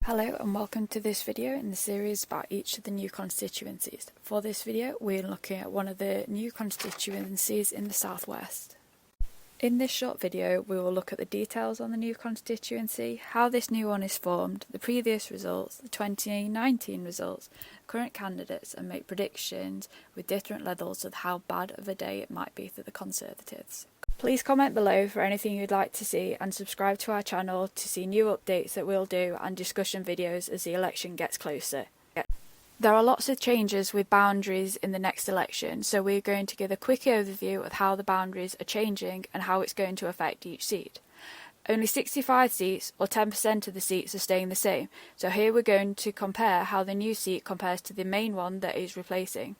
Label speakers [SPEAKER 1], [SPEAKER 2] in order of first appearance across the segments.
[SPEAKER 1] Hello and welcome to this video in the series about each of the new constituencies. For this video we're looking at one of the new constituencies in the southwest. In this short video we will look at the details on the new constituency, how this new one is formed, the previous results, the 2019 results, current candidates, and make predictions with different levels of how bad of a day it might be for the Conservatives. Please comment below for anything you'd like to see and subscribe to our channel to see new updates that we'll do and discussion videos as the election gets closer. There are lots of changes with boundaries in the next election, so we're going to give a quick overview of how the boundaries are changing and how it's going to affect each seat. Only 65 seats, or 10% of the seats, are staying the same, so here we're going to compare how the new seat compares to the main one that is replacing.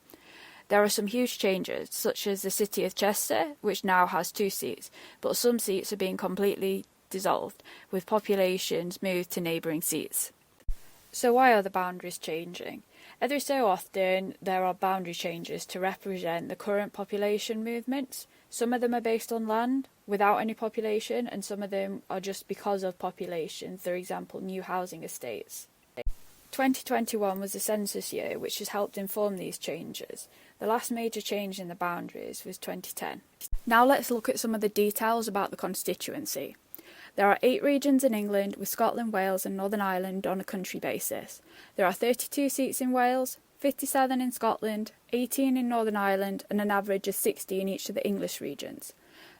[SPEAKER 1] There are some huge changes, such as the City of Chester, which now has 2 seats, but some seats are being completely dissolved, with populations moved to neighbouring seats. So why are the boundaries changing? Every so often there are boundary changes to represent the current population movements. Some of them are based on land, without any population, and some of them are just because of population, for example new housing estates. 2021 was the census year, which has helped inform these changes. The last major change in the boundaries was 2010. Now let's look at some of the details about the constituency. There are 8 regions in England, with Scotland, Wales and Northern Ireland on a country basis. There are 32 seats in Wales, 57 in Scotland, 18 in Northern Ireland and an average of 60 in each of the English regions.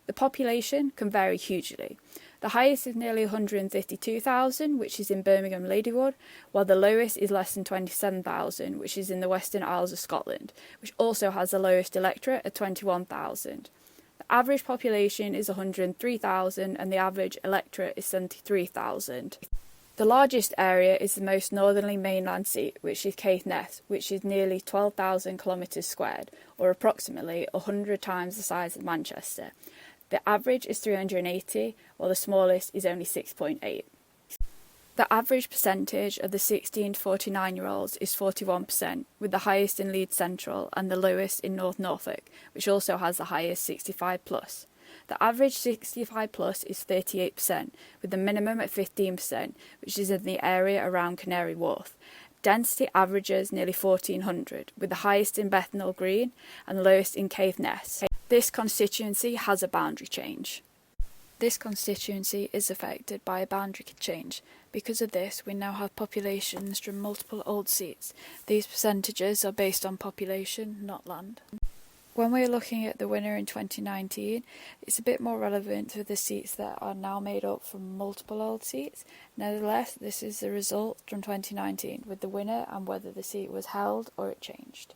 [SPEAKER 1] The population can vary hugely. The highest is nearly 152,000, which is in Birmingham Ladywood, while the lowest is less than 27,000, which is in the Western Isles of Scotland, which also has the lowest electorate at 21,000. The average population is 103,000 and the average electorate is 73,000. The largest area is the most northerly mainland seat, which is Caithness, which is nearly 12,000 kilometres squared, or approximately 100 times the size of Manchester. The average is 380, while the smallest is only 6.8. The average percentage of the 16 to 49-year-olds is 41%, with the highest in Leeds Central and the lowest in North Norfolk, which also has the highest 65+. The average 65+ is 38%, with the minimum at 15%, which is in the area around Canary Wharf. Density averages nearly 1,400, with the highest in Bethnal Green and the lowest in Caithness. This constituency has a boundary change. This constituency is affected by a boundary change. Because of this, we now have populations from multiple old seats. These percentages are based on population, not land. When we're looking at the winner in 2019, it's a bit more relevant to the seats that are now made up from multiple old seats. Nevertheless, this is the result from 2019, with the winner and whether the seat was held or it changed.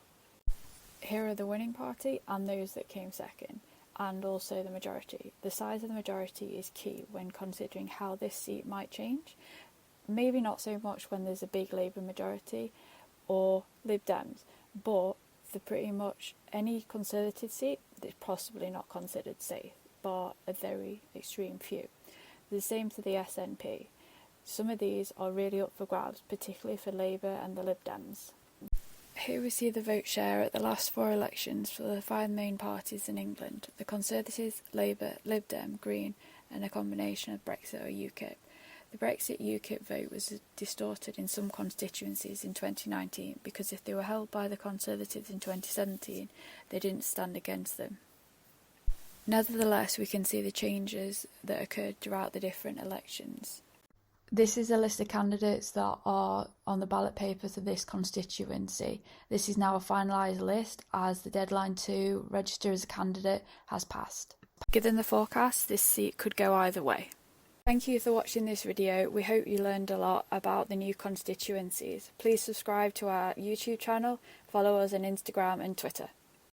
[SPEAKER 1] Here are the winning party and those that came second, and also the majority. The size of the majority is key when considering how this seat might change. Maybe not so much when there's a big Labour majority or Lib Dems, but for pretty much any Conservative seat, it's possibly not considered safe, bar a very extreme few. The same to the SNP. Some of these are really up for grabs, particularly for Labour and the Lib Dems. Here we see the vote share at the last 4 elections for the 5 main parties in England: the Conservatives, Labour, Lib Dem, Green and a combination of Brexit or UKIP. The Brexit UKIP vote was distorted in some constituencies in 2019 because if they were held by the Conservatives in 2017, they didn't stand against them. Nevertheless, we can see the changes that occurred throughout the different elections. This is a list of candidates that are on the ballot paper for this constituency. This is now a finalised list as the deadline to register as a candidate has passed. Given the forecast, this seat could go either way. Thank you for watching this video. We hope you learned a lot about the new constituencies. Please subscribe to our YouTube channel, follow us on Instagram and Twitter.